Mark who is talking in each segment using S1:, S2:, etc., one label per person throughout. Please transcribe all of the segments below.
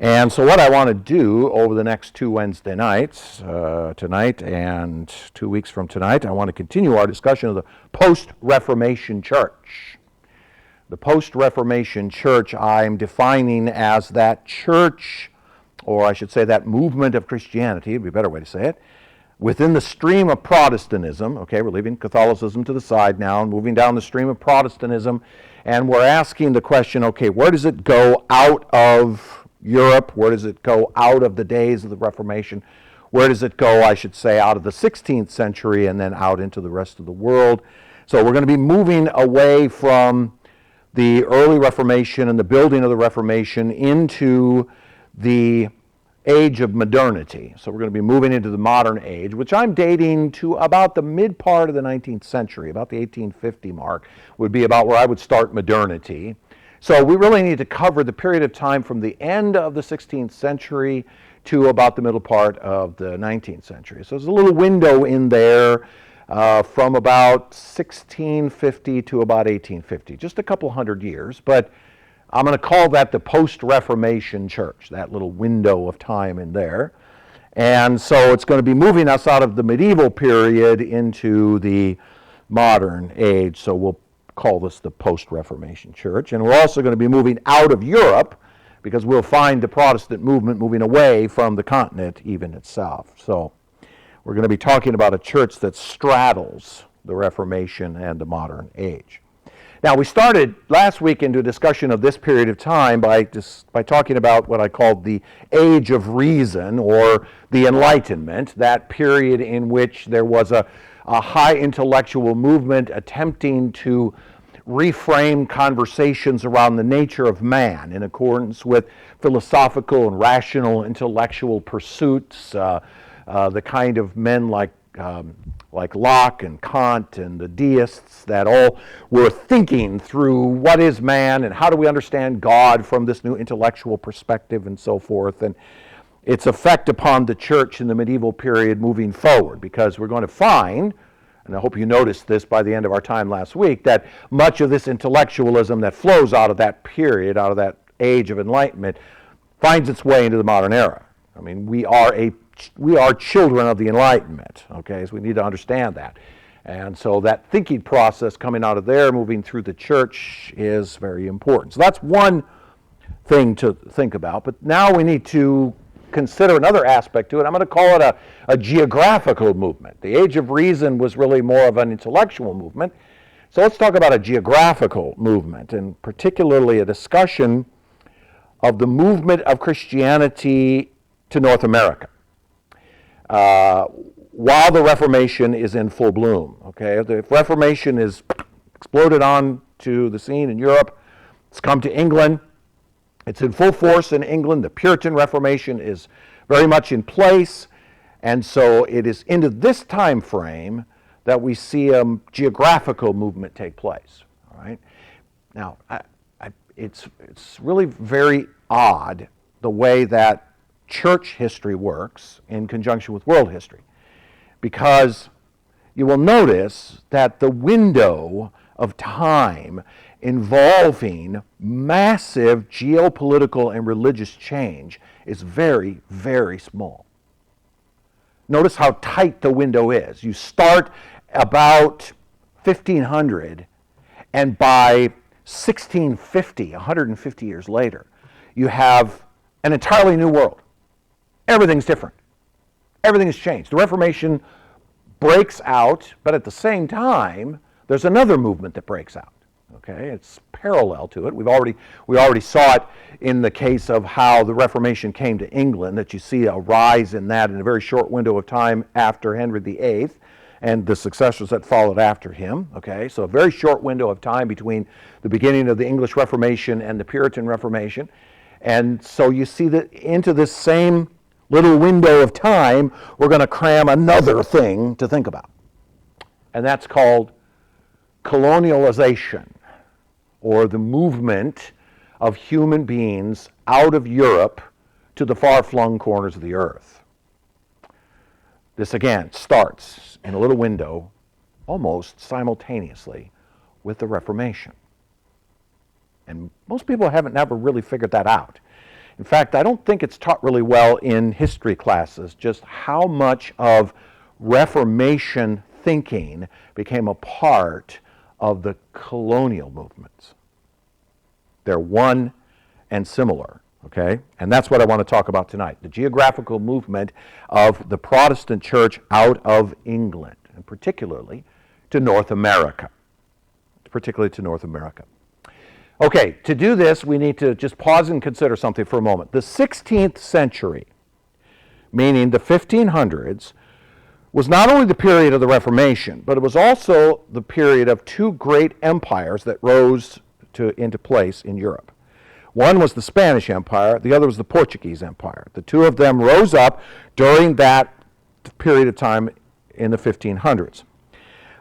S1: And so what I want to do over the next two Wednesday nights, tonight and 2 weeks from tonight, I want to continue our discussion of the post-Reformation church. The post-Reformation church I'm defining as that church, or I should say that movement of Christianity, would be a better way to say it, within the stream of Protestantism. Okay, we're leaving Catholicism to the side now and moving down the stream of Protestantism, and we're asking the question, okay, where does it go out of Europe? Where does it go out of the days of the Reformation? Where does it go, I should say, out of the 16th century and then out into the rest of the world? So we're going to be moving away from the early Reformation and the building of the Reformation into the age of modernity. So we're going to be moving into the modern age, which I'm dating to about the mid part of the 19th century, about the 1850 mark would be about where I would start modernity. So we really need to cover the period of time from the end of the 16th century to about the middle part of the 19th century. So there's a little window in there from about 1650 to about 1850, just a couple hundred years, but I'm going to call that the post-Reformation church, that little window of time in there. And so it's going to be moving us out of the medieval period into the modern age, so we'll call this the post-Reformation church. And we're also going to be moving out of Europe, because we'll find the Protestant movement moving away from the continent even itself. So we're going to be talking about a church that straddles the Reformation and the modern age. Now, we started last week into a discussion of this period of time by talking about what I called the Age of Reason, or the Enlightenment, that period in which there was a high intellectual movement attempting to reframe conversations around the nature of man in accordance with philosophical and rational intellectual pursuits, the kind of men like Locke and Kant and the deists that all were thinking through what is man and how do we understand God from this new intellectual perspective and so forth, and its effect upon the church in the medieval period moving forward, because we're going to find, and I hope you noticed this by the end of our time last week, that much of this intellectualism that flows out of that period, out of that age of enlightenment, finds its way into the modern era. I mean, we are children of the Enlightenment, okay, so we need to understand that. And so that thinking process coming out of there, moving through the church, is very important. So that's one thing to think about, but now we need to consider another aspect to it. I'm going to call it a geographical movement. The Age of Reason was really more of an intellectual movement. So let's talk about a geographical movement, and particularly a discussion of the movement of Christianity to North America. While the Reformation is in full bloom, okay? The Reformation is exploded onto the scene in Europe. It's come to England. It's in full force in England. The Puritan Reformation is very much in place. And so it is into this time frame that we see a geographical movement take place, all right? Now, it's really very odd the way that church history works in conjunction with world history, because you will notice that the window of time involving massive geopolitical and religious change is very, very small. Notice how tight the window is. You start about 1500, and by 1650, 150 years later, you have an entirely new world. Everything's different. Everything has changed. The Reformation breaks out, but at the same time, there's another movement that breaks out. Okay, it's parallel to it. We already saw it in the case of how the Reformation came to England, that you see a rise in that in a very short window of time after Henry VIII and the successors that followed after him. Okay, so a very short window of time between the beginning of the English Reformation and the Puritan Reformation. And so you see that into this same little window of time, we're going to cram another thing to think about. And that's called colonialization, or the movement of human beings out of Europe to the far-flung corners of the earth. This again starts in a little window almost simultaneously with the Reformation. And most people haven't never really figured that out. In fact, I don't think it's taught really well in history classes just how much of Reformation thinking became a part of the colonial movements. They're one and similar, okay? And that's what I want to talk about tonight, the geographical movement of the Protestant church out of England, and particularly to North America. Okay, to do this, we need to just pause and consider something for a moment. The 16th century, meaning the 1500s, was not only the period of the Reformation, but it was also the period of two great empires that rose into place in Europe. One was the Spanish Empire, the other was the Portuguese Empire. The two of them rose up during that period of time in the 1500s.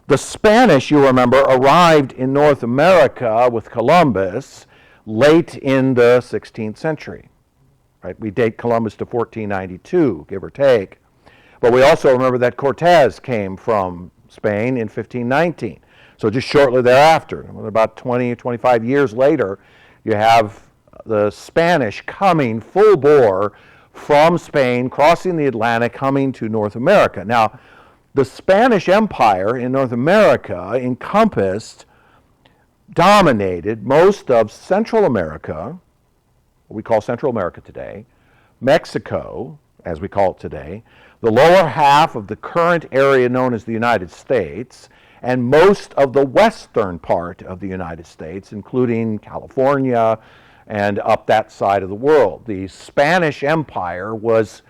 S1: The Spanish, you remember, arrived in North America with Columbus late in the 16th century. Right? We date Columbus to 1492, give or take. But we also remember that Cortez came from Spain in 1519. So just shortly thereafter, about 20 or 25 years later, you have the Spanish coming full bore from Spain, crossing the Atlantic, coming to North America. Now, the Spanish Empire in North America dominated most of Central America, what we call Central America today, Mexico, as we call it today, the lower half of the current area known as the United States, and most of the western part of the United States, including California and up that side of the world. The Spanish Empire was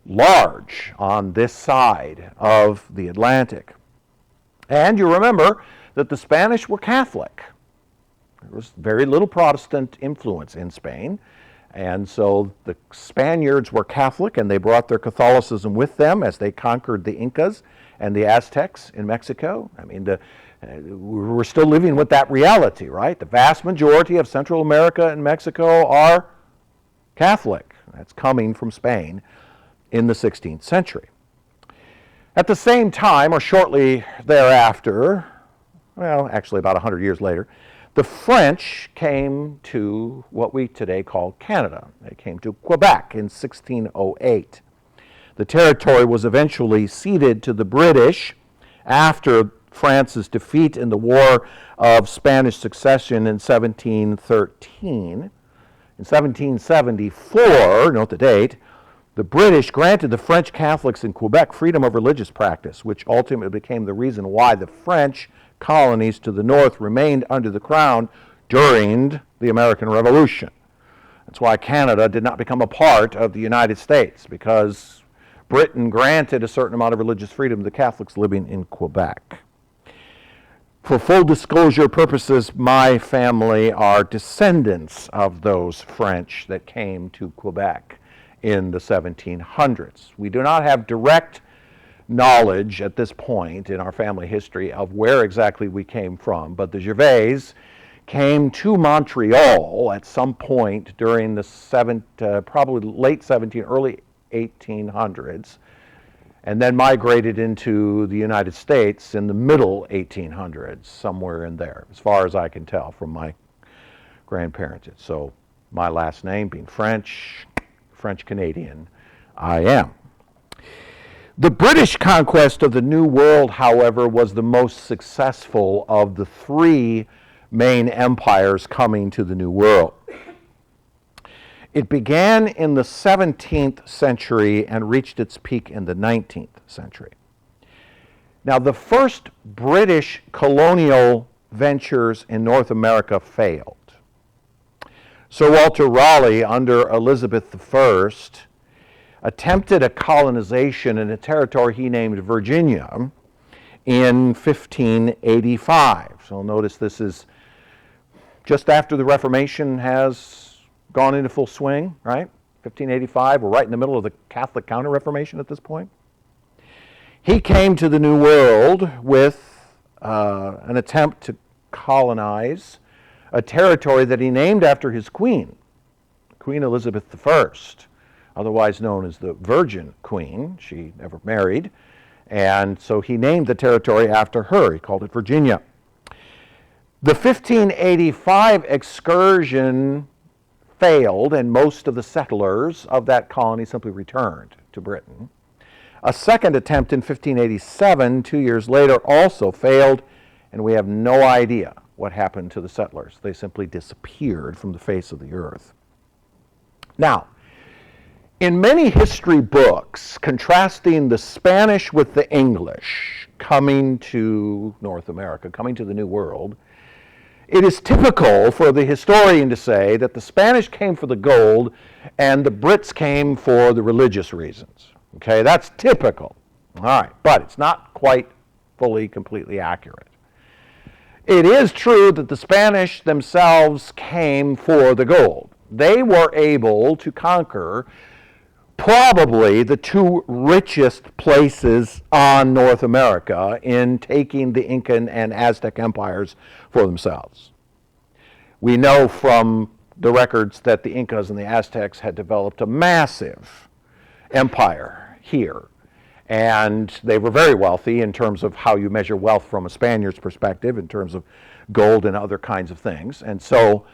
S1: large on this side of the Atlantic. And you remember that the Spanish were Catholic. There was very little Protestant influence in Spain. And so the Spaniards were Catholic, and they brought their Catholicism with them as they conquered the Incas and the Aztecs in Mexico. I mean, we're still living with that reality, right? The vast majority of Central America and Mexico are Catholic. That's coming from Spain in the 16th century. At the same time, or shortly thereafter, well, actually about 100 years later, the French came to what we today call Canada. They came to Quebec in 1608. The territory was eventually ceded to the British after France's defeat in the War of Spanish Succession in 1713. In 1774, note the date, the British granted the French Catholics in Quebec freedom of religious practice, which ultimately became the reason why the French colonies to the north remained under the crown during the American Revolution. That's why Canada did not become a part of the United States, because Britain granted a certain amount of religious freedom to the Catholics living in Quebec. For full disclosure purposes, my family are descendants of those French that came to Quebec in the 1700s. We do not have direct knowledge at this point in our family history of where exactly we came from, but the Gervais came to Montreal at some point during the probably late 17, early 1800s, and then migrated into the United States in the middle 1800s, somewhere in there, as far as I can tell from my grandparents. So my last name being French Canadian, I am. The British conquest of the New World, however, was the most successful of the three main empires coming to the New World. It began in the 17th century and reached its peak in the 19th century. Now, the first British colonial ventures in North America failed. Sir Walter Raleigh, under Elizabeth I, attempted a colonization in a territory he named Virginia in 1585. So notice this is just after the Reformation has gone into full swing, right? 1585, we're right in the middle of the Catholic Counter-Reformation at this point. He came to the New World with an attempt to colonize a territory that he named after his queen, Queen Elizabeth I, otherwise known as the Virgin Queen. She never married, and so he named the territory after her. He called it Virginia. The 1585 excursion failed, and most of the settlers of that colony simply returned to Britain. A second attempt in 1587, 2 years later, also failed, and we have no idea what happened to the settlers. They simply disappeared from the face of the earth. Now, in many history books contrasting the Spanish with the English coming to North America, coming to the New World, it is typical for the historian to say that the Spanish came for the gold and the Brits came for the religious reasons. Okay, that's typical. All right, but it's not quite fully, completely accurate. It is true that the Spanish themselves came for the gold. They were able to conquer probably the two richest places on North America in taking the Incan and Aztec empires for themselves. We know from the records that the Incas and the Aztecs had developed a massive empire here, and they were very wealthy in terms of how you measure wealth from a Spaniard's perspective, in terms of gold and other kinds of things. And so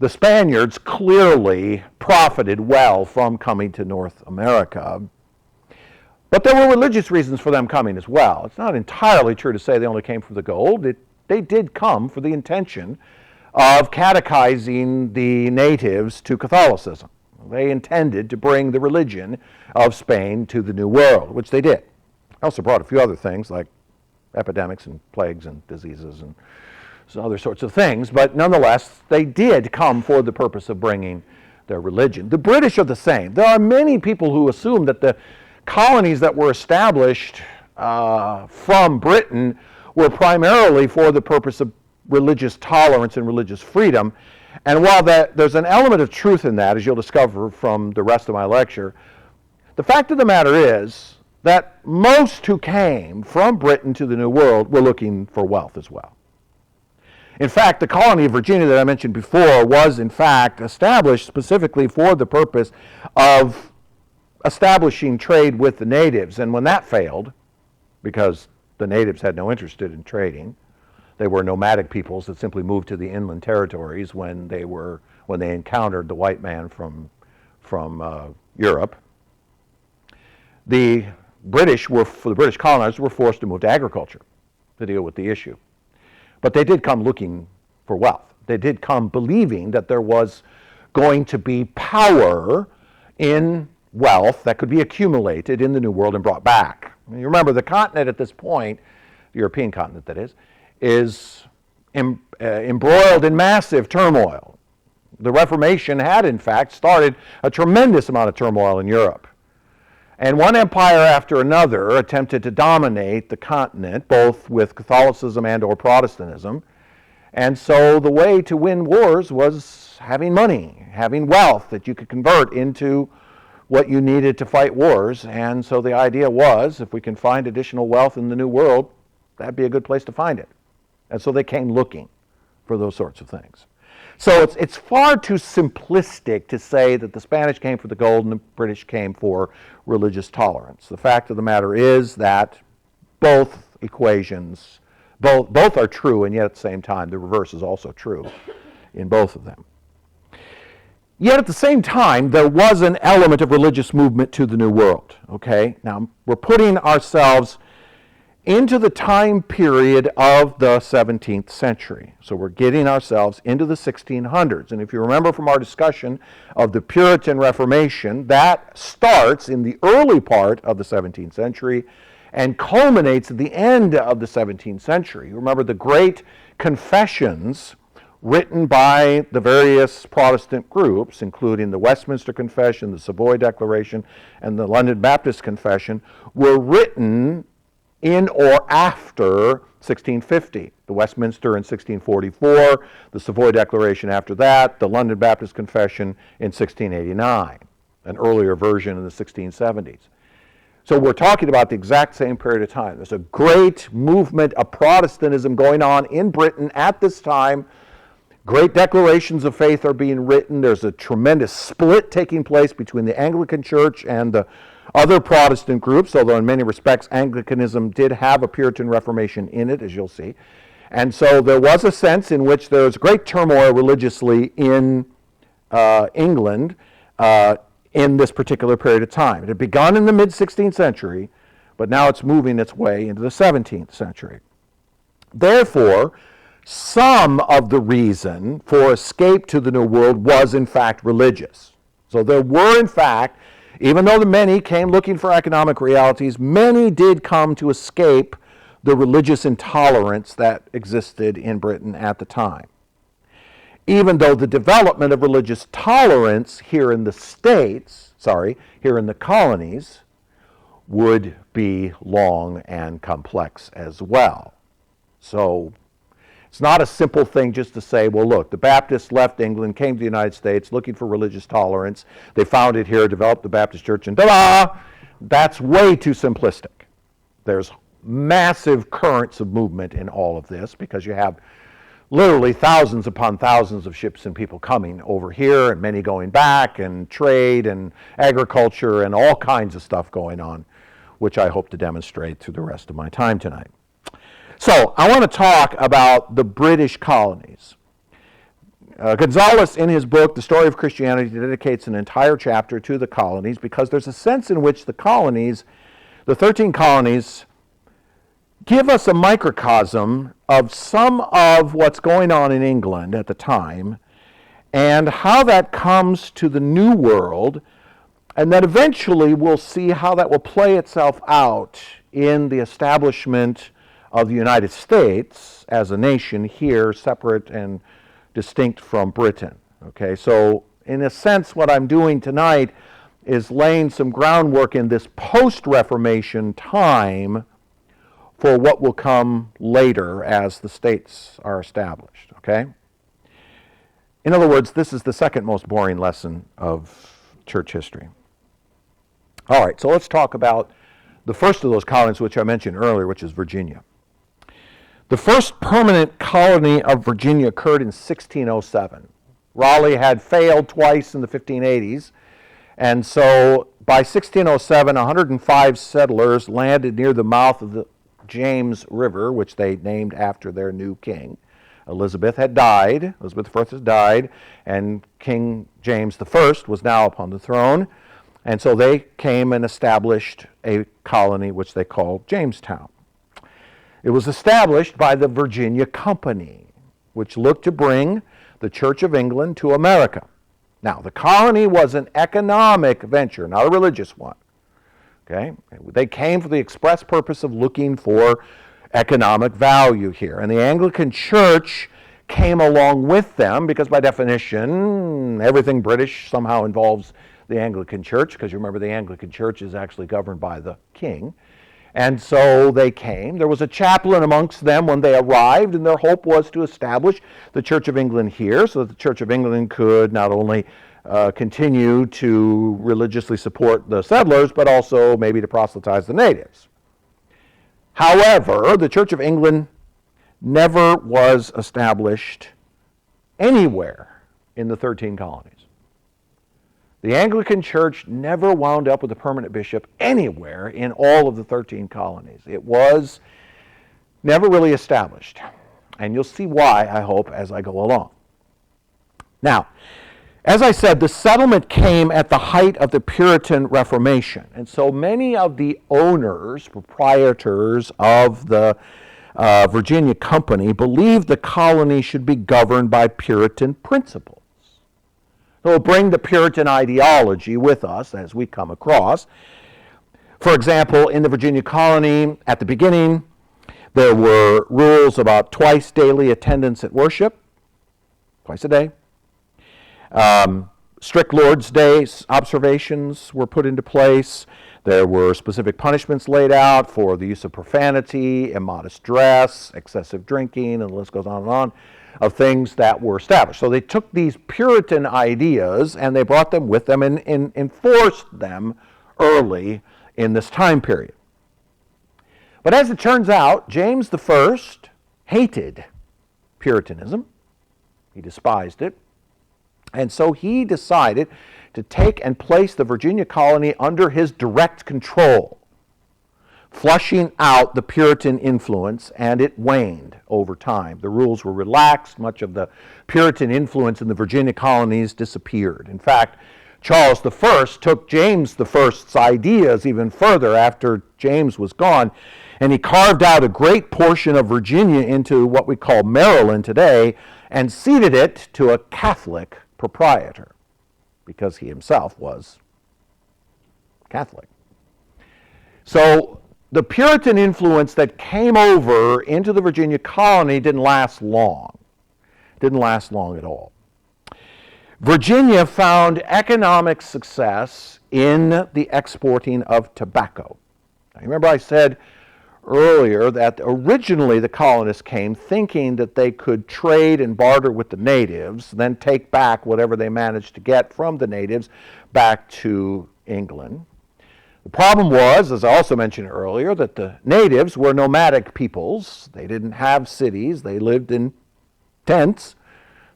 S1: the Spaniards clearly profited well from coming to North America. But there were religious reasons for them coming as well. It's not entirely true to say they only came for the gold. They did come for the intention of catechizing the natives to Catholicism. They intended to bring the religion of Spain to the New World, which they did. They also brought a few other things like epidemics and plagues and diseases and other sorts of things, but nonetheless, they did come for the purpose of bringing their religion. The British are the same. There are many people who assume that the colonies that were established from Britain were primarily for the purpose of religious tolerance and religious freedom. And while there's an element of truth in that, as you'll discover from the rest of my lecture, the fact of the matter is that most who came from Britain to the New World were looking for wealth as well. In fact, the colony of Virginia that I mentioned before was, in fact, established specifically for the purpose of establishing trade with the natives. And when that failed, because the natives had no interest in trading, they were nomadic peoples that simply moved to the inland territories when they encountered the white man from Europe. The British colonizers were forced to move to agriculture to deal with the issue. But they did come looking for wealth. They did come believing that there was going to be power in wealth that could be accumulated in the New World and brought back. You remember, the continent at this point, the European continent that is embroiled in massive turmoil. The Reformation had, in fact, started a tremendous amount of turmoil in Europe. And one empire after another attempted to dominate the continent, both with Catholicism and or Protestantism. And so the way to win wars was having money, having wealth that you could convert into what you needed to fight wars. And so the idea was, if we can find additional wealth in the New World, that'd be a good place to find it. And so they came looking for those sorts of things. So it's far too simplistic to say that the Spanish came for the gold and the British came for religious tolerance. The fact of the matter is that both equations, both are true, and yet at the same time the reverse is also true in both of them. Yet at the same time, there was an element of religious movement to the New World. Okay? Now, we're putting ourselves into the time period of the 17th century. So we're getting ourselves into the 1600s. And if you remember from our discussion of the Puritan Reformation, that starts in the early part of the 17th century and culminates at the end of the 17th century. Remember the great confessions written by the various Protestant groups, including the Westminster Confession, the Savoy Declaration, and the London Baptist Confession, were written in or after 1650. The Westminster in 1644, the Savoy Declaration after that, the London Baptist Confession in 1689, an earlier version in the 1670s. So we're talking about the exact same period of time. There's a great movement of Protestantism going on in Britain at this time. Great declarations of faith are being written. There's a tremendous split taking place between the Anglican Church and the other Protestant groups, although in many respects Anglicanism did have a Puritan Reformation in it, as you'll see. And so there was a sense in which there was great turmoil religiously in England in this particular period of time. It had begun in the mid-16th century, but now it's moving its way into the 17th century. Therefore, some of the reason for escape to the New World was in fact religious. So there were in fact, even though the many came looking for economic realities, many did come to escape the religious intolerance that existed in Britain at the time. Even though the development of religious tolerance here in the here in the colonies, would be long and complex as well. So it's not a simple thing just to say, well, look, the Baptists left England, came to the United States looking for religious tolerance. They found it here, developed the Baptist Church, and ta-da! That's way too simplistic. There's massive currents of movement in all of this because you have literally thousands upon thousands of ships and people coming over here and many going back, and trade and agriculture and all kinds of stuff going on, which I hope to demonstrate through the rest of my time tonight. So I want to talk about the British colonies. Gonzalez, in his book, The Story of Christianity, dedicates an entire chapter to the colonies because there's a sense in which the colonies, the 13 colonies, give us a microcosm of some of what's going on in England at the time and how that comes to the New World, and then eventually we'll see how that will play itself out in the establishment of the United States as a nation here, separate and distinct from Britain. Okay, so in a sense what I'm doing tonight is laying some groundwork in this post-Reformation time for what will come later as the states are established, okay? In other words, this is the second most boring lesson of church history. All right, so let's talk about the first of those colonies which I mentioned earlier, which is Virginia. The first permanent colony of Virginia occurred in 1607. Raleigh had failed twice in the 1580s, and so by 1607, 105 settlers landed near the mouth of the James River, which they named after their new king. Elizabeth had died, Elizabeth I had died, and King James I was now upon the throne, and so they came and established a colony which they called Jamestown. It was established by the Virginia Company, which looked to bring the Church of England to America. Now, the colony was an economic venture, not a religious one. Okay? They came for the express purpose of looking for economic value here. And the Anglican Church came along with them because by definition, everything British somehow involves the Anglican Church, because you remember the Anglican Church is actually governed by the king. And so they came. There was a chaplain amongst them when they arrived, and their hope was to establish the Church of England here so that the Church of England could not only continue to religiously support the settlers, but also maybe to proselytize the natives. However, the Church of England never was established anywhere in the 13 colonies. The Anglican Church never wound up with a permanent bishop anywhere in all of the 13 colonies. It was never really established. And you'll see why, I hope, as I go along. Now, as I said, the settlement came at the height of the Puritan Reformation. And so many of the owners, proprietors of the Virginia Company believed the colony should be governed by Puritan principles. So we'll bring the Puritan ideology with us as we come across. For example, in the Virginia colony, at the beginning, there were rules about twice daily attendance at worship, twice a day. Strict Lord's Day observations were put into place. There were specific punishments laid out for the use of profanity, immodest dress, excessive drinking, and the list goes on and on, of things that were established. So they took these Puritan ideas and they brought them with them and enforced them early in this time period. But as it turns out, James I hated Puritanism. He despised it. And so he decided to take and place the Virginia colony under his direct control. flushing out the Puritan influence, and it waned over time. The rules were relaxed. Much of the Puritan influence in the Virginia colonies disappeared. In fact, Charles I took James I's ideas even further after James was gone, and he carved out a great portion of Virginia into what we call Maryland today and ceded it to a Catholic proprietor because he himself was Catholic. So the Puritan influence that came over into the Virginia colony didn't last long. Didn't last long at all. Virginia found economic success in the exporting of tobacco. Now, remember I said earlier that originally the colonists came thinking that they could trade and barter with the natives, then take back whatever they managed to get from the natives back to England. The problem was, as I also mentioned earlier, that the natives were nomadic peoples. They didn't have cities. They lived in tents.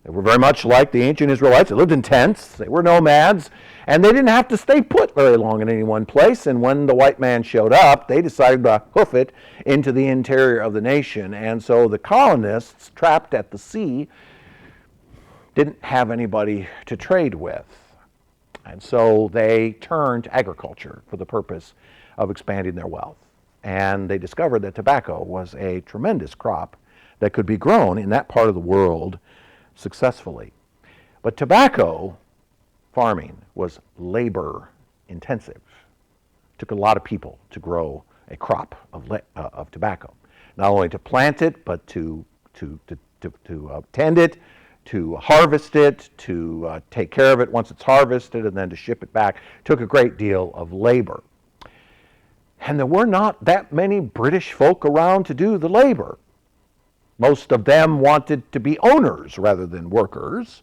S1: They were very much like the ancient Israelites. They lived in tents. They were nomads. And they didn't have to stay put very long in any one place. And when the white man showed up, they decided to hoof it into the interior of the nation. And so the colonists, trapped at the sea, didn't have anybody to trade with. And so they turned to agriculture for the purpose of expanding their wealth. And they discovered that tobacco was a tremendous crop that could be grown in that part of the world successfully. But tobacco farming was labor intensive. It took a lot of people to grow a crop of tobacco. Not only to plant it, but to tend it, to harvest it, to take care of it once it's harvested, and then to ship it back. It took a great deal of labor. And there were not that many British folk around to do the labor. Most of them wanted to be owners rather than workers.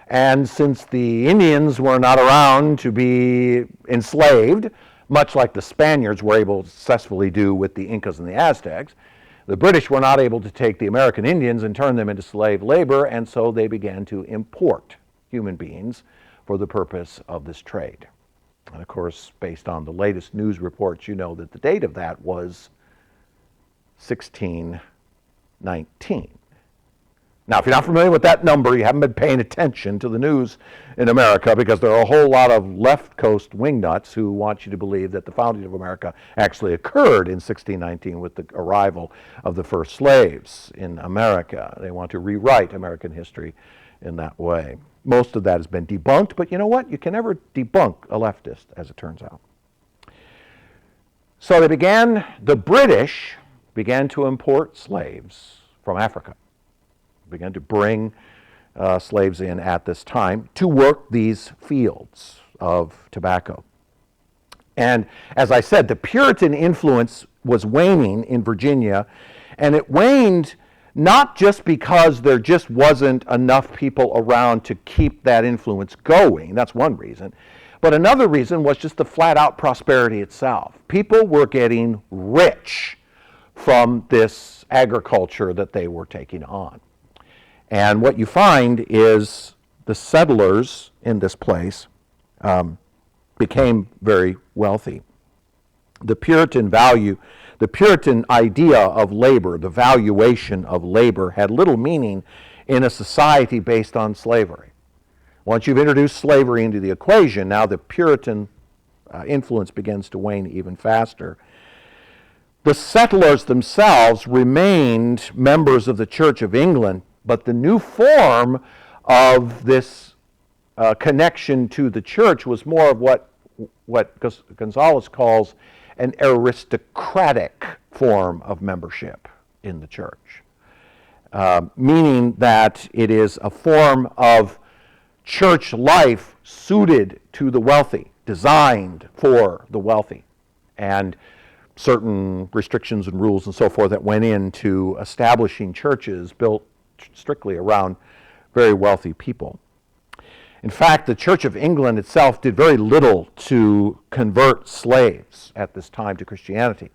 S1: And since the Indians were not around to be enslaved, much like the Spaniards were able to successfully do with the Incas and the Aztecs, the British were not able to take the American Indians and turn them into slave labor, and so they began to import human beings for the purpose of this trade. And of course, based on the latest news reports, you know that the date of that was 1619. Now, if you're not familiar with that number, you haven't been paying attention to the news in America, because there are a whole lot of left coast wingnuts who want you to believe that the founding of America actually occurred in 1619 with the arrival of the first slaves in America. They want to rewrite American history in that way. Most of that has been debunked, but you know what? You can never debunk a leftist, as it turns out. So the British began to import slaves from Africa. Began to bring slaves in at this time to work these fields of tobacco. And as I said, the Puritan influence was waning in Virginia, and it waned not just because there just wasn't enough people around to keep that influence going. That's one reason. But another reason was just the flat-out prosperity itself. People were getting rich from this agriculture that they were taking on. And what you find is the settlers in this place became very wealthy. The Puritan idea of labor, the valuation of labor, had little meaning in a society based on slavery. Once you've introduced slavery into the equation, now the Puritan influence begins to wane even faster. The settlers themselves remained members of the Church of England, but the new form of this connection to the church was more of what Gonzalez calls an aristocratic form of membership in the church, meaning that it is a form of church life suited to the wealthy, designed for the wealthy, and certain restrictions and rules and so forth that went into establishing churches built strictly around very wealthy people. In fact, the Church of England itself did very little to convert slaves at this time to Christianity.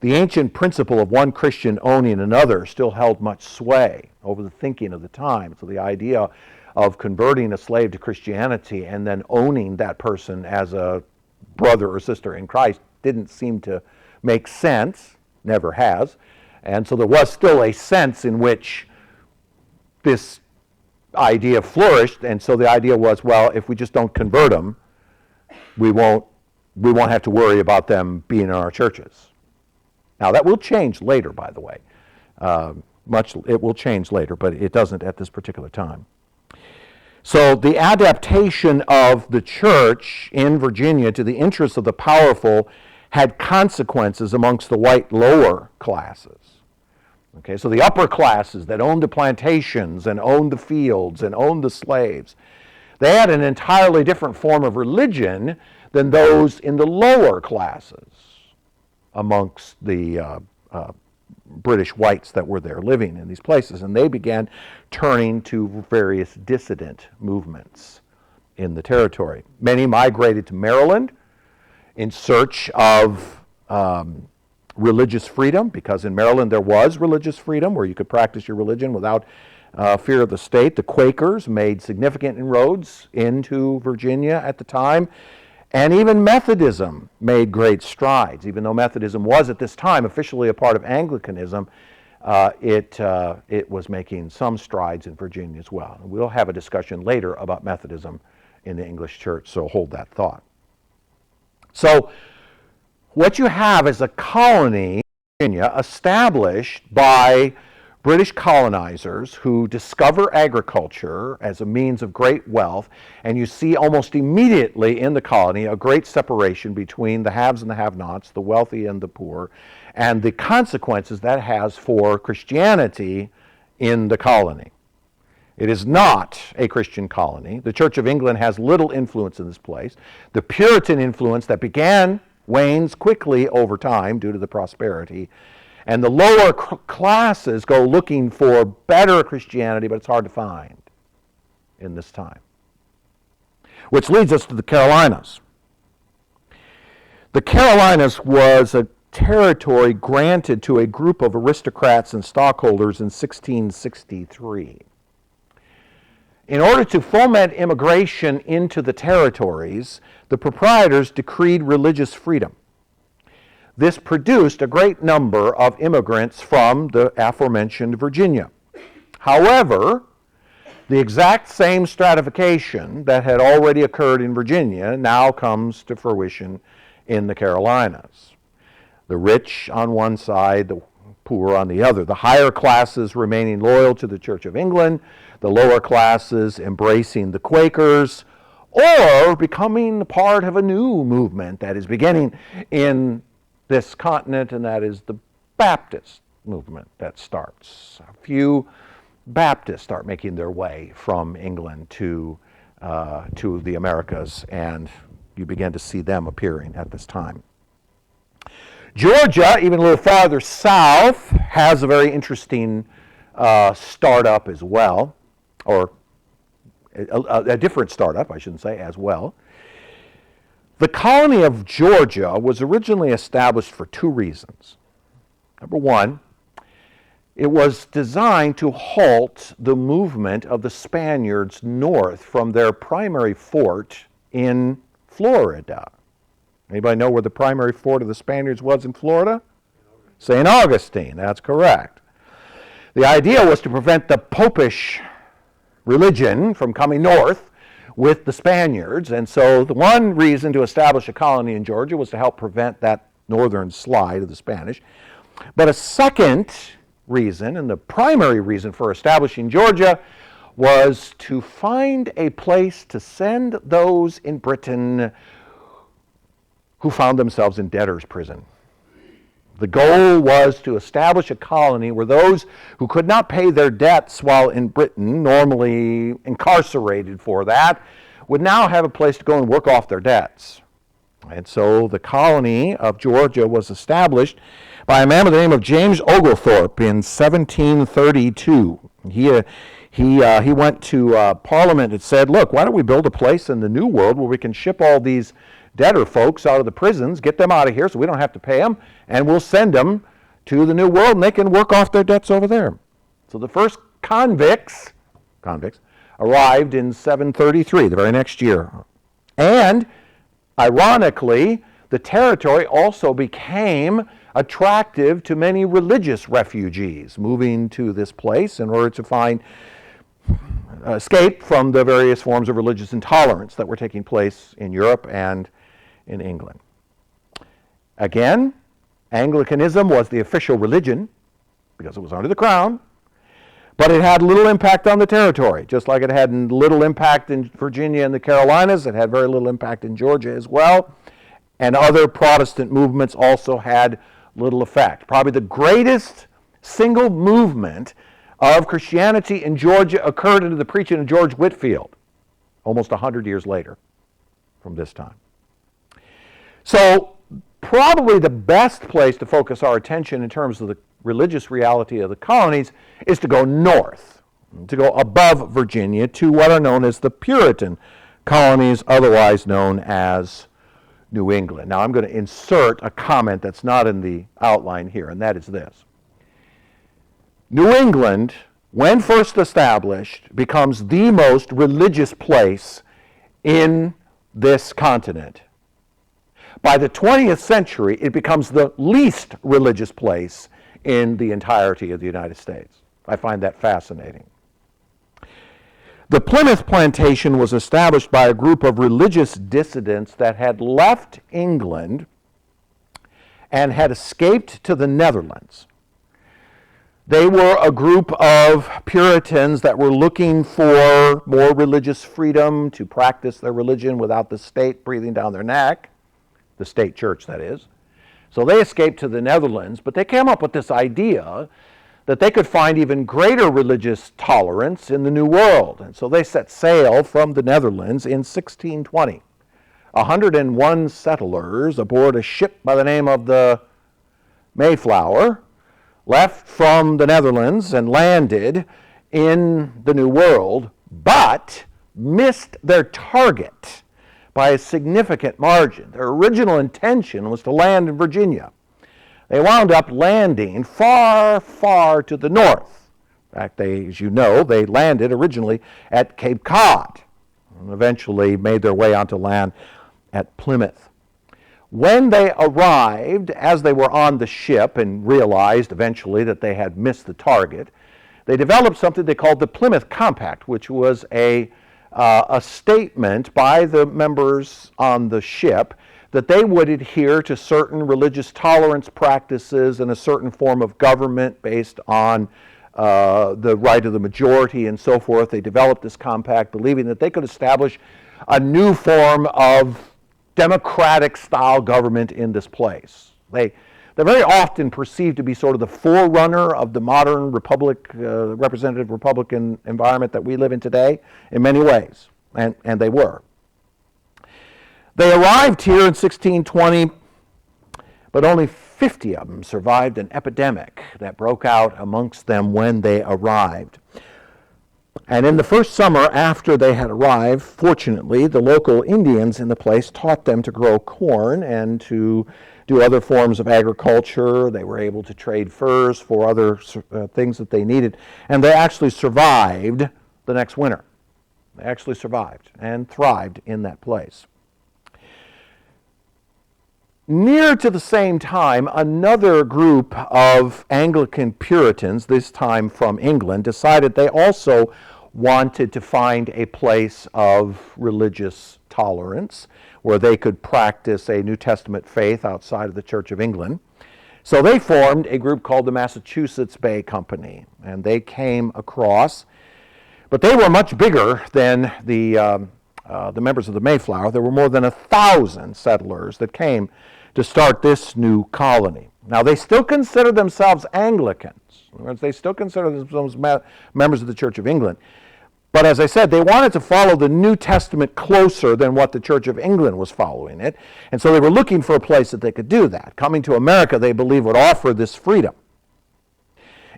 S1: The ancient principle of one Christian owning another still held much sway over the thinking of the time. So the idea of converting a slave to Christianity and then owning that person as a brother or sister in Christ didn't seem to make sense, never has. And so there was still a sense in which this idea flourished, and so the idea was, well, if we just don't convert them, we won't have to worry about them being in our churches. Now that will change later, by the way. It will change later, but it doesn't at this particular time. So the adaptation of the church in Virginia to the interests of the powerful had consequences amongst the white lower classes. Okay, so the upper classes that owned the plantations and owned the fields and owned the slaves, they had an entirely different form of religion than those in the lower classes amongst the British whites that were there living in these places. And they began turning to various dissident movements in the territory. Many migrated to Maryland in search of religious freedom, because in Maryland there was religious freedom where you could practice your religion without fear of the state. The Quakers made significant inroads into Virginia at the time, and even Methodism made great strides. Even though Methodism was at this time officially a part of Anglicanism, it was making some strides in Virginia as well. And we'll have a discussion later about Methodism in the English church, so hold that thought. So what you have is a colony in Virginia established by British colonizers who discover agriculture as a means of great wealth, and you see almost immediately in the colony a great separation between the haves and the have-nots, the wealthy and the poor, and the consequences that has for Christianity in the colony. It is not a Christian colony. The Church of England has little influence in this place. The Puritan influence that began wanes quickly over time due to the prosperity. And the lower classes go looking for better Christianity, but it's hard to find in this time. Which leads us to the Carolinas. The Carolinas was a territory granted to a group of aristocrats and stockholders in 1663. In order to foment immigration into the territories, the proprietors decreed religious freedom. This produced a great number of immigrants from the aforementioned Virginia. However, the exact same stratification that had already occurred in Virginia now comes to fruition in the Carolinas. The rich on one side, the poor on the other. The higher classes remaining loyal to the Church of England, the lower classes embracing the Quakers, or becoming part of a new movement that is beginning in this continent, and that is the Baptist movement that starts. A few Baptists start making their way from England to the Americas, and you begin to see them appearing at this time. Georgia, even a little farther south, has a very interesting startup as well, or a different startup, I shouldn't say, as well. The colony of Georgia was originally established for two reasons. Number one, it was designed to halt the movement of the Spaniards north from their primary fort in Florida. Anybody know where the primary fort of the Spaniards was in Florida? St. Augustine, that's correct. The idea was to prevent the popish religion from coming north with the Spaniards, and so the one reason to establish a colony in Georgia was to help prevent that northern slide of the Spanish. But a second reason, and the primary reason for establishing Georgia, was to find a place to send those in Britain who found themselves in debtor's prison. The goal was to establish a colony where those who could not pay their debts while in Britain, normally incarcerated for that, would now have a place to go and work off their debts. And so the colony of Georgia was established by a man by the name of James Oglethorpe in 1732. He went to Parliament and said, look, why don't we build a place in the New World where we can ship all these debtor folks out of the prisons, get them out of here so we don't have to pay them, and we'll send them to the New World and they can work off their debts over there. So the first convicts arrived in 733, the very next year. And ironically, the territory also became attractive to many religious refugees moving to this place in order to find escape from the various forms of religious intolerance that were taking place in Europe and in England. Again, Anglicanism was the official religion because it was under the crown, but it had little impact on the territory. Just like it had little impact in Virginia and the Carolinas, it had very little impact in Georgia as well, and other Protestant movements also had little effect. Probably the greatest single movement of Christianity in Georgia occurred under the preaching of George Whitefield, almost 100 years later from this time. So probably the best place to focus our attention in terms of the religious reality of the colonies is to go north, to go above Virginia to what are known as the Puritan colonies, otherwise known as New England. Now I'm going to insert a comment that's not in the outline here, and that is this. New England, when first established, becomes the most religious place in this continent. By the 20th century, it becomes the least religious place in the entirety of the United States. I find that fascinating. The Plymouth Plantation was established by a group of religious dissidents that had left England and had escaped to the Netherlands. They were a group of Puritans that were looking for more religious freedom to practice their religion without the state breathing down their neck, the state church, that is. So they escaped to the Netherlands, but they came up with this idea that they could find even greater religious tolerance in the New World. And so they set sail from the Netherlands in 1620. 101 settlers aboard a ship by the name of the Mayflower left from the Netherlands and landed in the New World, but missed their target by a significant margin. Their original intention was to land in Virginia. They wound up landing far, far to the north. In fact, as you know, they landed originally at Cape Cod and eventually made their way onto land at Plymouth. When they arrived, as they were on the ship and realized eventually that they had missed the target, they developed something they called the Plymouth Compact, which was a statement by the members on the ship that they would adhere to certain religious tolerance practices and a certain form of government based on the right of the majority and so forth. They developed this compact believing that they could establish a new form of democratic-style government in this place. They're very often perceived to be sort of the forerunner of the modern representative Republican environment that we live in today in many ways, and they were. They arrived here in 1620, but only 50 of them survived an epidemic that broke out amongst them when they arrived. And in the first summer after they had arrived, fortunately, the local Indians in the place taught them to grow corn and to do other forms of agriculture. They were able to trade furs for other things that they needed. And they actually survived the next winter. They actually survived and thrived in that place. Near to the same time, another group of Anglican Puritans, this time from England, decided they also wanted to find a place of religious tolerance where they could practice a New Testament faith outside of the Church of England. So they formed a group called the Massachusetts Bay Company, and they came across, but they were much bigger than the members of the Mayflower. There were more than 1,000 settlers that came to start this new colony. Now, they still consider themselves Anglicans. In other words, they still consider themselves members of the Church of England. But as I said, they wanted to follow the New Testament closer than what the Church of England was following it. And so they were looking for a place that they could do that. Coming to America, they believed, would offer this freedom.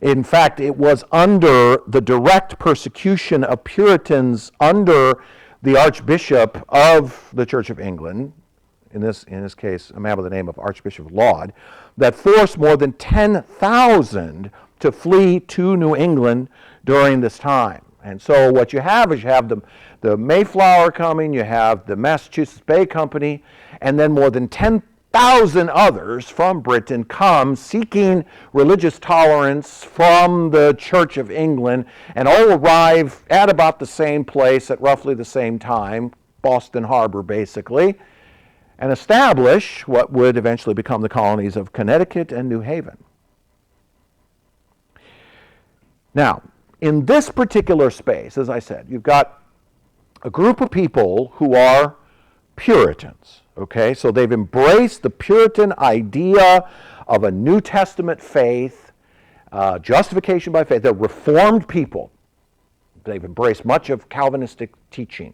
S1: In fact, it was under the direct persecution of Puritans under the Archbishop of the Church of England, in this case, a man by the name of Archbishop Laud, that forced more than 10,000 to flee to New England during this time. And so what you have is you have the Mayflower coming, you have the Massachusetts Bay Company, and then more than 1,000 others from Britain come seeking religious tolerance from the Church of England, and all arrive at about the same place at roughly the same time, Boston Harbor basically, and establish what would eventually become the colonies of Connecticut and New Haven. Now, in this particular space, as I said, you've got a group of people who are Puritans, okay? So they've embraced the Puritan idea of a New Testament faith, justification by faith. They're Reformed people. They've embraced much of Calvinistic teaching.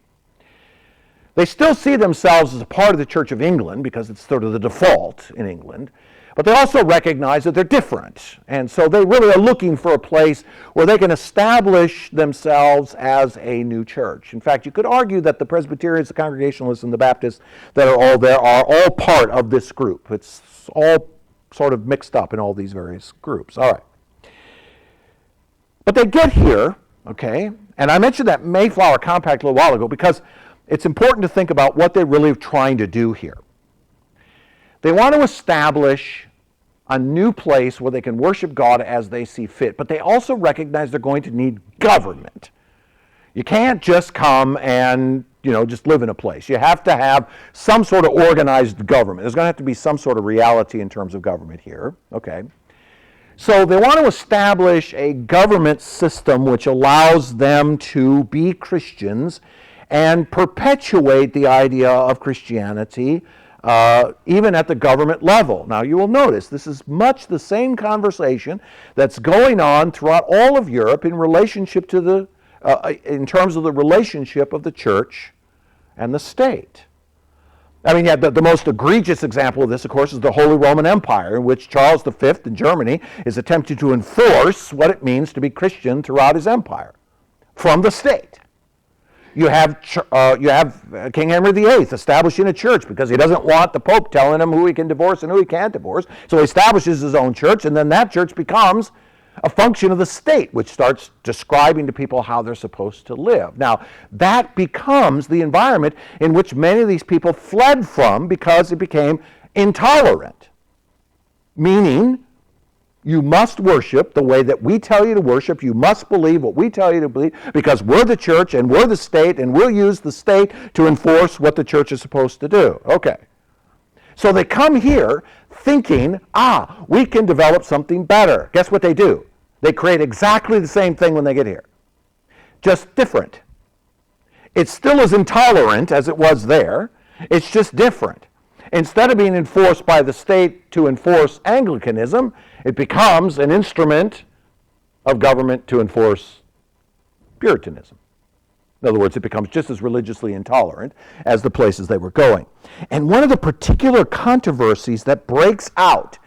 S1: They still see themselves as a part of the Church of England because it's sort of the default in England, but they also recognize that they're different. And so they really are looking for a place where they can establish themselves as a new church. In fact, you could argue that the Presbyterians, the Congregationalists, and the Baptists that are all there are all part of this group. It's all sort of mixed up in all these various groups. All right. But they get here, okay, and I mentioned that Mayflower Compact a little while ago because it's important to think about what they're really trying to do here. They want to establish a new place where they can worship God as they see fit, but they also recognize they're going to need government. You can't just come and, just live in a place. You have to have some sort of organized government. There's going to have to be some sort of reality in terms of government here, okay? So they want to establish a government system which allows them to be Christians and perpetuate the idea of Christianity even at the government level. Now you will notice this is much the same conversation that's going on throughout all of Europe in relationship to in terms of the relationship of the church and the state. I mean, the most egregious example of this, of course, is the Holy Roman Empire, in which Charles V in Germany is attempting to enforce what it means to be Christian throughout his empire from the state. You have King Henry VIII establishing a church because he doesn't want the Pope telling him who he can divorce and who he can't divorce. So he establishes his own church, and then that church becomes a function of the state, which starts describing to people how they're supposed to live. Now, that becomes the environment in which many of these people fled from because it became intolerant, meaning you must worship the way that we tell you to worship. You must believe what we tell you to believe because we're the church and we're the state and we'll use the state to enforce what the church is supposed to do. Okay. So they come here thinking, we can develop something better. Guess what they do? They create exactly the same thing when they get here, just different. It's still as intolerant as it was there. It's just different. Instead of being enforced by the state to enforce Anglicanism, it becomes an instrument of government to enforce Puritanism. In other words, it becomes just as religiously intolerant as the places they were going. And one of the particular controversies that breaks out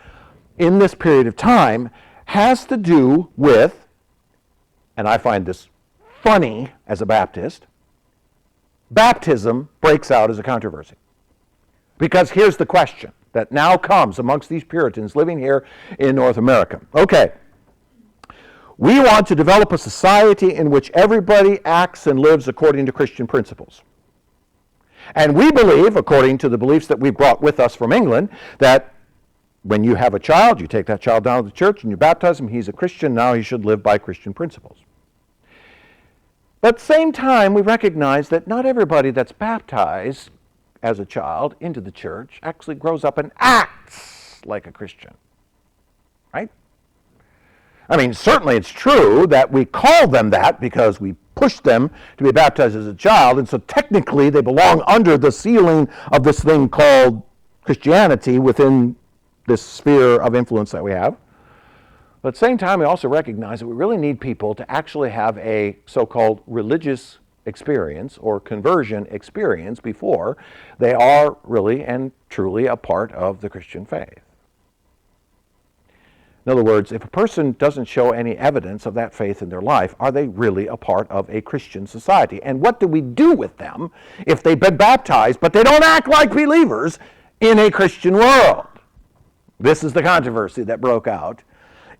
S1: in this period of time has to do with, and I find this funny as a Baptist, baptism breaks out as a controversy. Because here's the question that now comes amongst these Puritans living here in North America. Okay, we want to develop a society in which everybody acts and lives according to Christian principles. And we believe, according to the beliefs that we brought with us from England, that when you have a child, you take that child down to the church and you baptize him, he's a Christian, now he should live by Christian principles. But at the same time, we recognize that not everybody that's baptized as a child into the church actually grows up and acts like a Christian, right? I mean, certainly it's true that we call them that because we push them to be baptized as a child, and so technically they belong under the ceiling of this thing called Christianity within this sphere of influence that we have. But at the same time, we also recognize that we really need people to actually have a so-called religious experience or conversion experience before they are really and truly a part of the Christian faith. In other words, if a person doesn't show any evidence of that faith in their life, are they really a part of a Christian society? And what do we do with them if they've been baptized but they don't act like believers in a Christian world? This is the controversy that broke out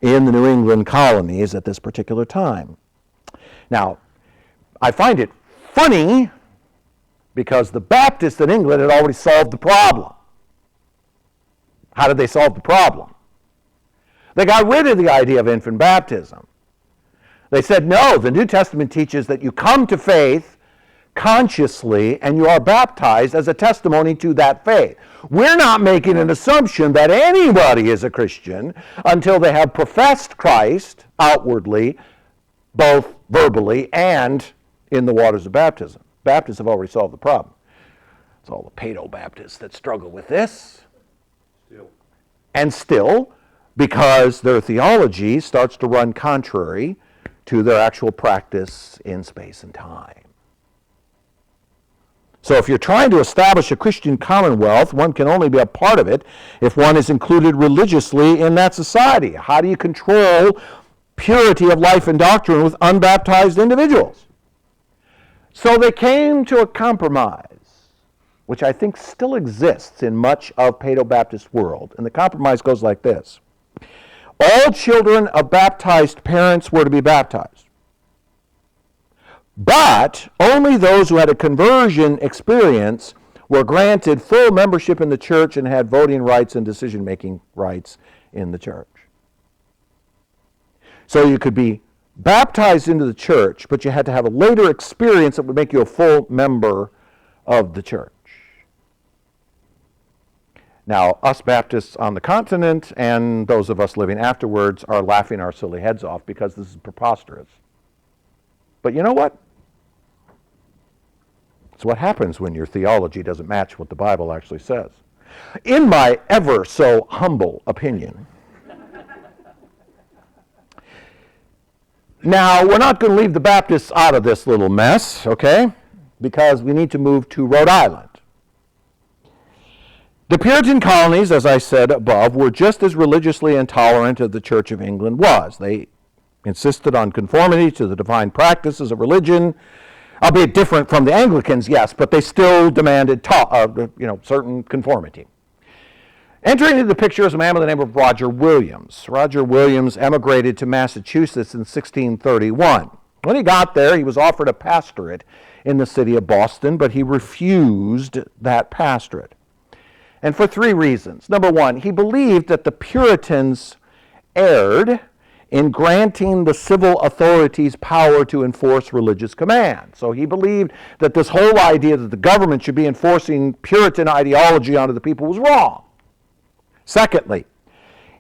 S1: in the New England colonies at this particular time. Now, I find it funny because the Baptists in England had already solved the problem. How did they solve the problem? They got rid of the idea of infant baptism. They said, no, the New Testament teaches that you come to faith consciously and you are baptized as a testimony to that faith. We're not making an assumption that anybody is a Christian until they have professed Christ outwardly, both verbally and in the waters of baptism. Baptists have already solved the problem. It's all the Paedo-Baptists that struggle with this. And still, because their theology starts to run contrary to their actual practice in space and time. So if you're trying to establish a Christian commonwealth, one can only be a part of it if one is included religiously in that society. How do you control purity of life and doctrine with unbaptized individuals? So they came to a compromise, which I think still exists in much of Paedo-Baptist world. And the compromise goes like this. All children of baptized parents were to be baptized. But only those who had a conversion experience were granted full membership in the church and had voting rights and decision-making rights in the church. So you could be baptized into the church, but you had to have a later experience that would make you a full member of the church. Now, us Baptists on the continent and those of us living afterwards are laughing our silly heads off because this is preposterous. But you know what? It's what happens when your theology doesn't match what the Bible actually says. In my ever so humble opinion. Now, we're not going to leave the Baptists out of this little mess, okay? Because we need to move to Rhode Island. The Puritan colonies, as I said above, were just as religiously intolerant as the Church of England was. They insisted on conformity to the divine practices of religion, albeit different from the Anglicans, yes, but they still demanded certain conformity. Entering into the picture is a man by the name of Roger Williams. Roger Williams emigrated to Massachusetts in 1631. When he got there, he was offered a pastorate in the city of Boston, but he refused that pastorate. And for three reasons. Number one, he believed that the Puritans erred in granting the civil authorities power to enforce religious commands. So he believed that this whole idea that the government should be enforcing Puritan ideology onto the people was wrong. Secondly,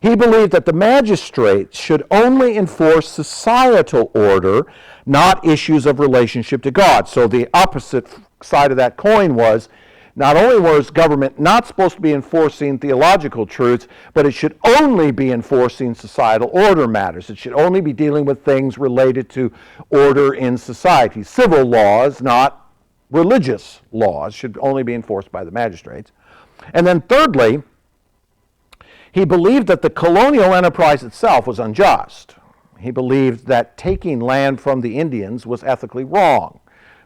S1: he believed that the magistrates should only enforce societal order, not issues of relationship to God. So the opposite side of that coin was, not only was government not supposed to be enforcing theological truths, but it should only be enforcing societal order matters. It should only be dealing with things related to order in society. Civil laws, not religious laws, should only be enforced by the magistrates. And then thirdly, he believed that the colonial enterprise itself was unjust. He believed that taking land from the Indians was ethically wrong,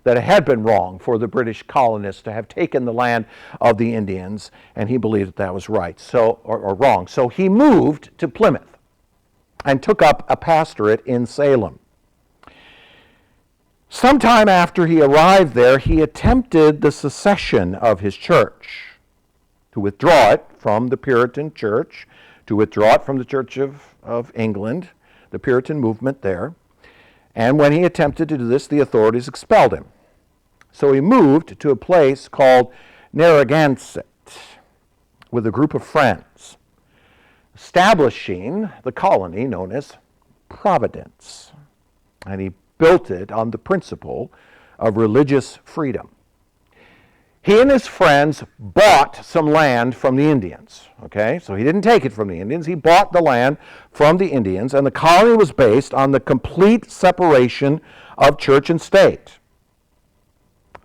S1: that it had been wrong for the British colonists to have taken the land of the Indians, and he believed that that was right, or wrong. So he moved to Plymouth and took up a pastorate in Salem. Sometime after he arrived there, he attempted the secession of his church, to withdraw it from the Puritan church, to withdraw it from the Church of England, the Puritan movement there. And when he attempted to do this, the authorities expelled him. So he moved to a place called Narragansett with a group of friends, establishing the colony known as Providence. And he built it on the principle of religious freedom. He and his friends bought some land from the Indians, okay? So he didn't take it from the Indians. He bought the land from the Indians, and the colony was based on the complete separation of church and state.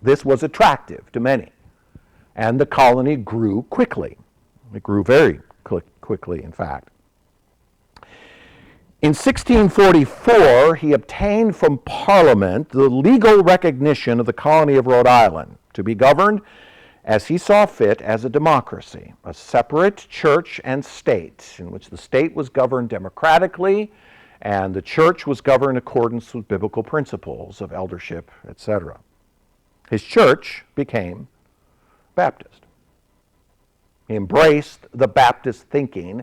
S1: This was attractive to many, and the colony grew quickly. It grew very quickly, in fact. In 1644, he obtained from Parliament the legal recognition of the colony of Rhode Island to be governed as he saw fit as a democracy, a separate church and state, in which the state was governed democratically and the church was governed in accordance with biblical principles of eldership, etc. His church became Baptist. He embraced the Baptist thinking,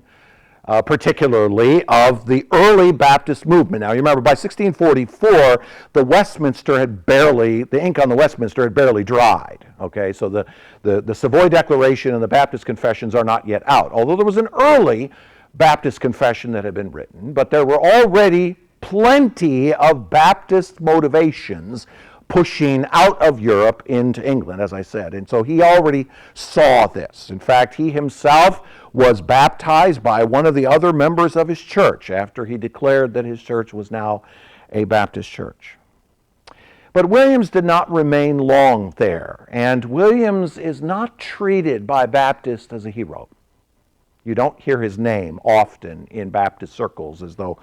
S1: particularly of the early Baptist movement. Now, you remember, by 1644, the ink on the Westminster had barely dried. Okay, so the Savoy Declaration and the Baptist Confessions are not yet out, although there was an early Baptist confession that had been written, but there were already plenty of Baptist motivations pushing out of Europe into England, as I said. And so he already saw this. In fact, he himself was baptized by one of the other members of his church after he declared that his church was now a Baptist church. But Williams did not remain long there, and Williams is not treated by Baptists as a hero. You don't hear his name often in Baptist circles as though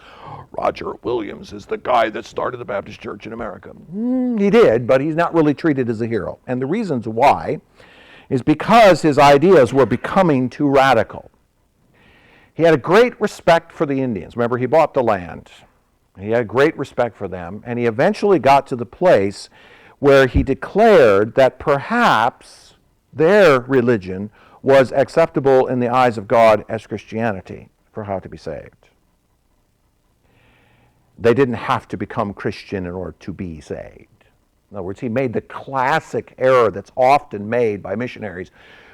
S1: Roger Williams is the guy that started the Baptist Church in America. He did, but he's not really treated as a hero. And the reasons why is because his ideas were becoming too radical. He had a great respect for the Indians. Remember, he bought the land. He had great respect for them, and he eventually got to the place where he declared that perhaps their religion was acceptable in the eyes of God as Christianity for how to be saved. They didn't have to become Christian in order to be saved. In other words, he made the classic error that's often made by missionaries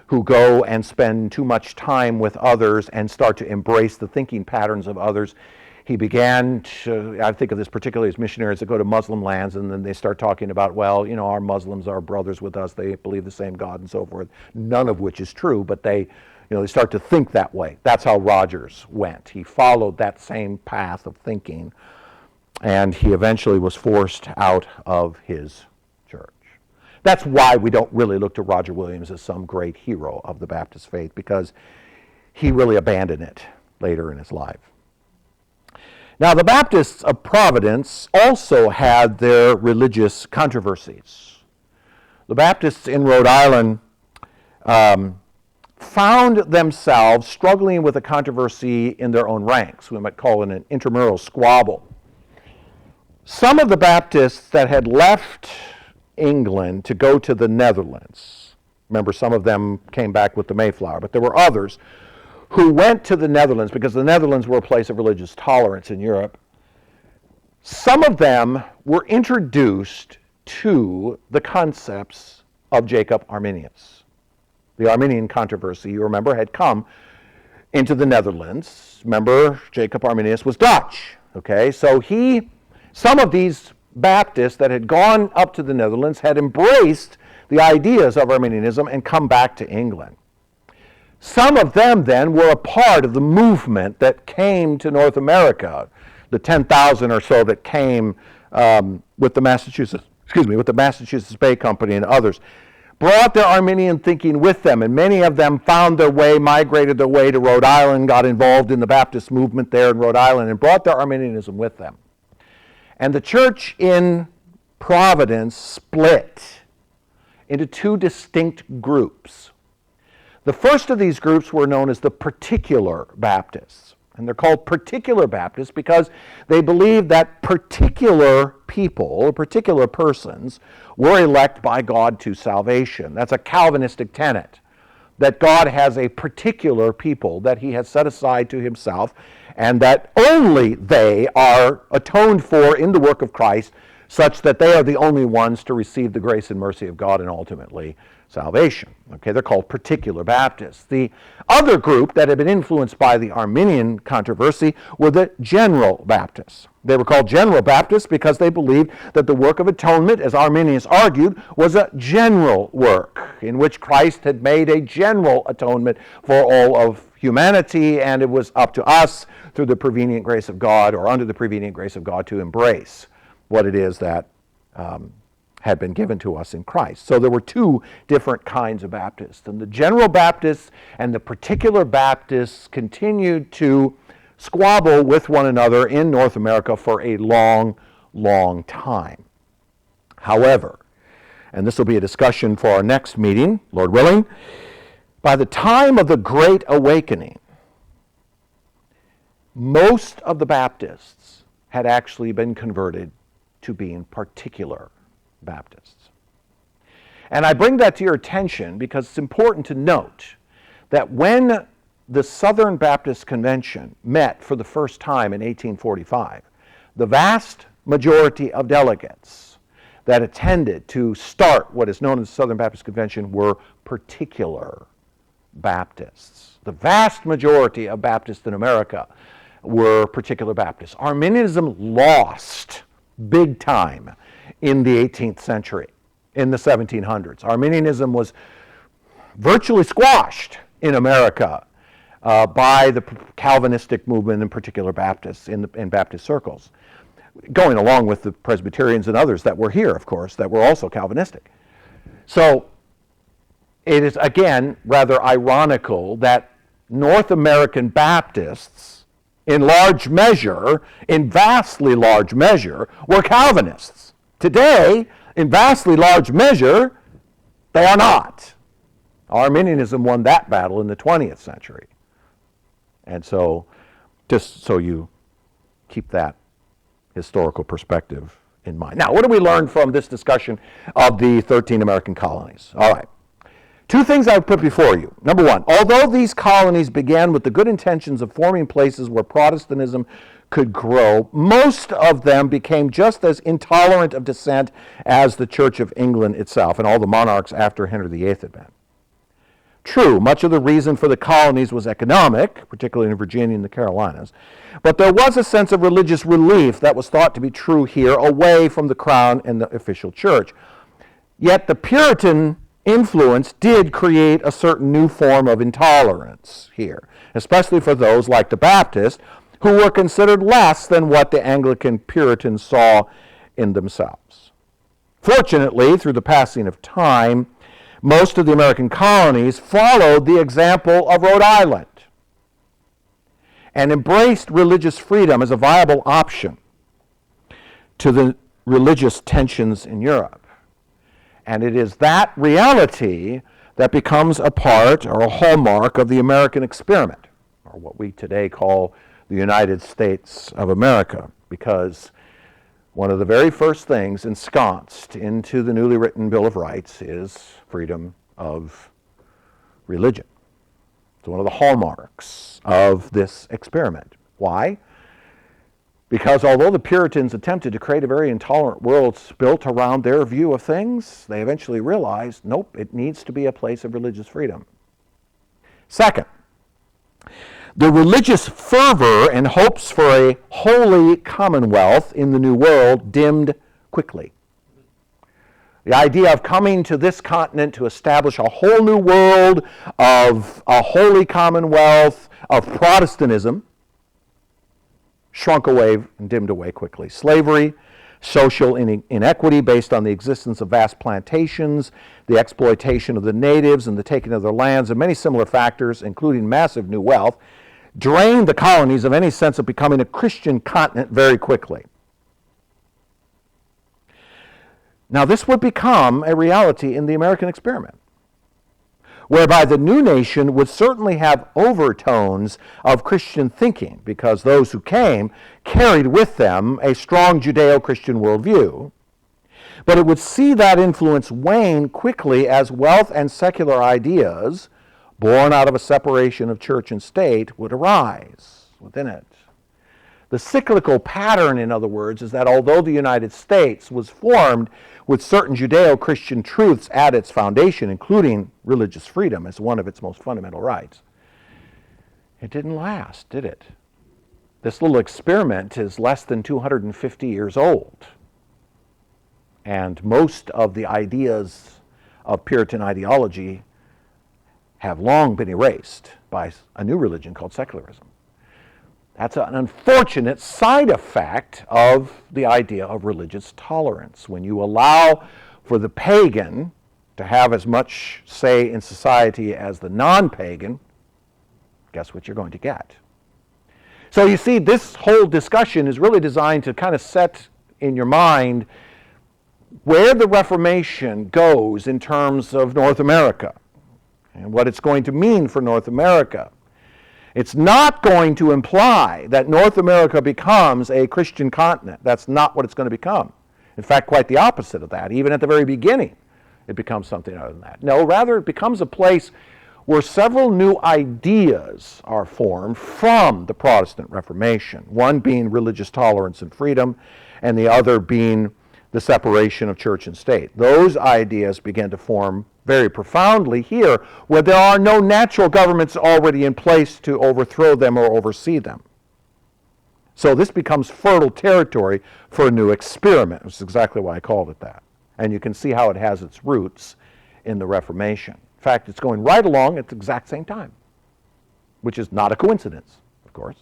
S1: who go and spend too much time with others and start to embrace the thinking patterns of others. He began to, I think of this particularly as missionaries that go to Muslim lands, and then they start talking about, well, you know, our Muslims are brothers with us, they believe the same God and so forth, none of which is true, but they start to think that way. That's how Rogers went. He followed that same path of thinking, and he eventually was forced out of his church. That's why we don't really look to Roger Williams as some great hero of the Baptist faith, because he really abandoned it later in his life. Now, the Baptists of Providence also had their religious controversies. The Baptists in Rhode Island found themselves struggling with a controversy in their own ranks. We might call it an intramural squabble. Some of the Baptists that had left England to go to the Netherlands, remember, some of them came back with the Mayflower, but there were others who went to the Netherlands because the Netherlands were a place of religious tolerance in Europe. Some of them were introduced to the concepts of Jacob Arminius. The Arminian controversy, you remember, had come into the Netherlands. Remember, Jacob Arminius was Dutch. Okay, so some of these Baptists that had gone up to the Netherlands had embraced the ideas of Arminianism and come back to England. Some of them then were a part of the movement that came to North America, the 10,000 or so that came with the Massachusetts Bay Company and others, brought their Arminian thinking with them, and many of them migrated their way to Rhode Island, got involved in the Baptist movement there in Rhode Island, and brought their Arminianism with them. And the church in Providence split into two distinct groups. The first of these groups were known as the Particular Baptists. And they're called Particular Baptists because they believed that particular people, or particular persons, were elect by God to salvation. That's a Calvinistic tenet, that God has a particular people that he has set aside to himself, and that only they are atoned for in the work of Christ, such that they are the only ones to receive the grace and mercy of God and ultimately salvation. Okay, they're called Particular Baptists. The other group that had been influenced by the Arminian controversy were the General Baptists. They were called General Baptists because they believed that the work of atonement, as Arminius argued, was a general work in which Christ had made a general atonement for all of humanity, and it was up to us through the prevenient grace of God, or under the prevenient grace of God, to embrace what it is that had been given to us in Christ. So there were two different kinds of Baptists. And the General Baptists and the Particular Baptists continued to squabble with one another in North America for a long, long time. However, and this will be a discussion for our next meeting, Lord willing, by the time of the Great Awakening, most of the Baptists had actually been converted to being Particular Baptists. And I bring that to your attention because it's important to note that when the Southern Baptist Convention met for the first time in 1845, the vast majority of delegates that attended to start what is known as the Southern Baptist Convention were particular Baptists. The vast majority of Baptists in America were particular Baptists. Arminianism lost big time in the 18th century, in the 1700s. Arminianism was virtually squashed in America by the Calvinistic movement, in particular Baptists, in Baptist circles, going along with the Presbyterians and others that were here, of course, that were also Calvinistic. So it is, again, rather ironical that North American Baptists, in large measure, in vastly large measure, were Calvinists. Today, in vastly large measure, they are not. Arminianism won that battle in the 20th century. And so, just so you keep that historical perspective in mind. Now, what do we learn from this discussion of the 13 American colonies? All right. Two things I would put before you. Number one, although these colonies began with the good intentions of forming places where Protestantism could grow, most of them became just as intolerant of dissent as the Church of England itself and all the monarchs after Henry VIII had been. True, much of the reason for the colonies was economic, particularly in Virginia and the Carolinas, but there was a sense of religious relief that was thought to be true here, away from the crown and the official church. Yet the Puritan influence did create a certain new form of intolerance here, especially for those like the Baptists, who were considered less than what the Anglican Puritans saw in themselves. Fortunately, through the passing of time, most of the American colonies followed the example of Rhode Island and embraced religious freedom as a viable option to the religious tensions in Europe. And it is that reality that becomes a part or a hallmark of the American experiment, or what we today call the United States of America, because one of the very first things ensconced into the newly written Bill of Rights is freedom of religion. It's one of the hallmarks of this experiment. Why? Because although the Puritans attempted to create a very intolerant world built around their view of things, they eventually realized, nope, it needs to be a place of religious freedom. Second, the religious fervor and hopes for a holy commonwealth in the New World dimmed quickly. The idea of coming to this continent to establish a whole new world of a holy commonwealth of Protestantism shrunk away and dimmed away quickly. Slavery, social inequity based on the existence of vast plantations, the exploitation of the natives and the taking of their lands, and many similar factors, including massive new wealth, drained the colonies of any sense of becoming a Christian continent very quickly. Now, this would become a reality in the American experiment, whereby the new nation would certainly have overtones of Christian thinking, because those who came carried with them a strong Judeo-Christian worldview, but it would see that influence wane quickly as wealth and secular ideas, born out of a separation of church and state, would arise within it. The cyclical pattern, in other words, is that although the United States was formed with certain Judeo-Christian truths at its foundation, including religious freedom as one of its most fundamental rights, it didn't last, did it? This little experiment is less than 250 years old. And most of the ideas of Puritan ideology have long been erased by a new religion called secularism. That's an unfortunate side effect of the idea of religious tolerance. When you allow for the pagan to have as much say in society as the non-pagan, guess what you're going to get? So you see, this whole discussion is really designed to kind of set in your mind where the Reformation goes in terms of North America and what it's going to mean for North America. It's not going to imply that North America becomes a Christian continent. That's not what it's going to become. In fact, quite the opposite of that. Even at the very beginning, it becomes something other than that. No, rather it becomes a place where several new ideas are formed from the Protestant Reformation, one being religious tolerance and freedom, and the other being the separation of church and state. Those ideas began to form very profoundly here, where there are no natural governments already in place to overthrow them or oversee them. So this becomes fertile territory for a new experiment, which is exactly why I called it that. And you can see how it has its roots in the Reformation. In fact, it's going right along at the exact same time, which is not a coincidence, of course.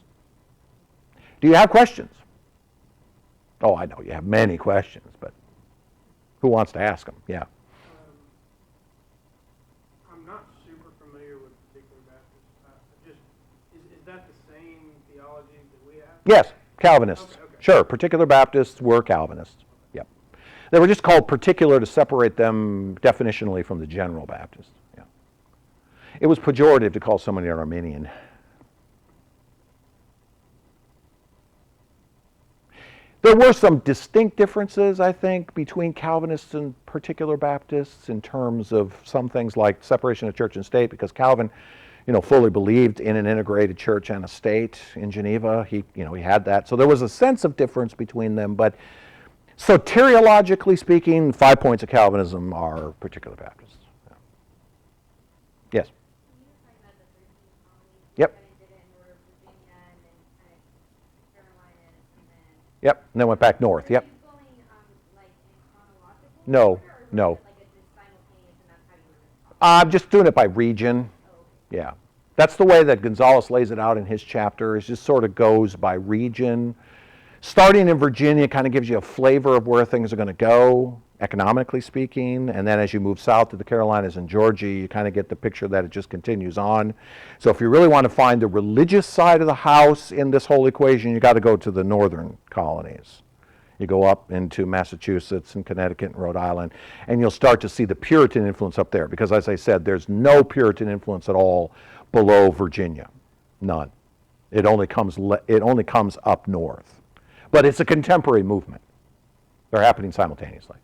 S1: Do you have questions? Oh, I know you have many questions, but who wants to ask them? Yeah.
S2: I'm not super familiar with particular Baptists. Is that the same theology that we have?
S1: Yes, Calvinists.
S2: Okay.
S1: Sure, particular Baptists were Calvinists. Yep. They were just called particular to separate them definitionally from the general Baptists. Yeah. It was pejorative to call somebody an Arminian. There were some distinct differences, I think, between Calvinists and particular Baptists in terms of some things like separation of church and state, because Calvin, fully believed in an integrated church and a state in Geneva. He had that. So there was a sense of difference between them, but soteriologically speaking, 5 points of Calvinism are particular Baptists. Yeah. Yes?
S3: Can you talk about the 13 colonies?
S1: Yep.
S3: Kind of did it in order of Virginia and then kind of Carolinas and then...
S1: Yep, and then went back north. Yep.
S3: Are you going like in chronological
S1: No,
S3: order, or
S1: no.
S3: was it like a just simultaneous and that's how you were going to talk?
S1: I'm just doing it by region.
S3: Oh, okay.
S1: Yeah. That's the way that Gonzalez lays it out in his chapter. It just sort of goes by region. Starting in Virginia kind of gives you a flavor of where things are going to go, economically speaking. And then as you move south to the Carolinas and Georgia, you kind of get the picture that it just continues on. So if you really want to find the religious side of the house in this whole equation, you got to go to the northern colonies. You go up into Massachusetts and Connecticut and Rhode Island, and you'll start to see the Puritan influence up there. Because as I said, there's no Puritan influence at all below Virginia. None. It only comes up north. But it's a contemporary movement. They're happening simultaneously.